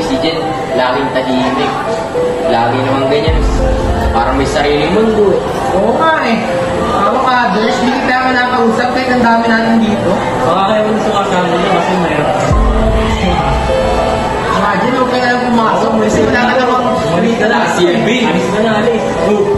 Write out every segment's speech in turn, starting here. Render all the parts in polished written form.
si Jen, laging tahimik. Lagi naman ganyan. Parang may sariling mundo eh. Oo nga eh. Ako ka, Dres, di kita naman nakausap kahit ang dami natin dito. Baka kaya mo sa kasama niya kasi mayroon. Imagine, huwag ka na lang pumasok. Kasi wala ka namang Malita na, si Elvin. Alis ka na, alis. Oh.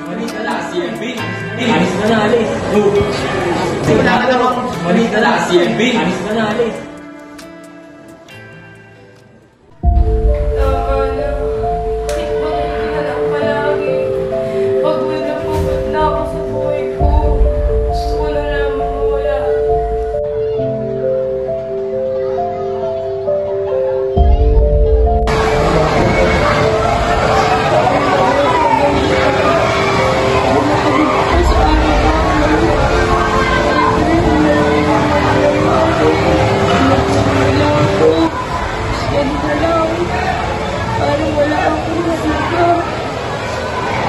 Malita na, si Elvin. Alis ka na, alis. Oh. Kasi wala ka namang Malita na, si Elvin. Alis ka na, alis. Tama na. Bakit ka lang palagi? Pagod na ako sa buhay ko. Gusto ko na lang mawala. Parang wala akong nasigaw.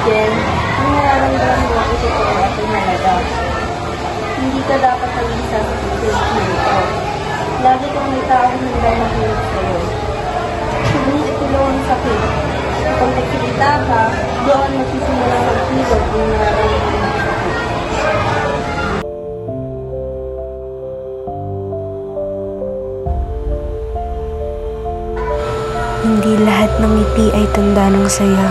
Jen, ang nararamdaman mo ay totoo at mahalaga. Hindi ka dapat mag-isa sa situation nito. Lagi kang may taong handang makinig sa'yo. Subuhin itulong ang sakit. Kung nagkikita ka, doon magsisimula magkilog ang nararamdaman ng sakit. Hindi lahat ng ngiti ay tanda ng saya.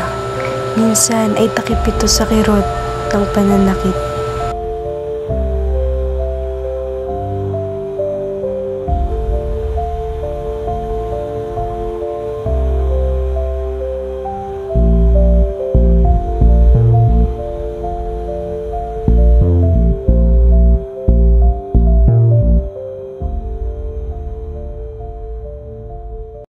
Minsan ay takip ito sa kirot ng pananakit.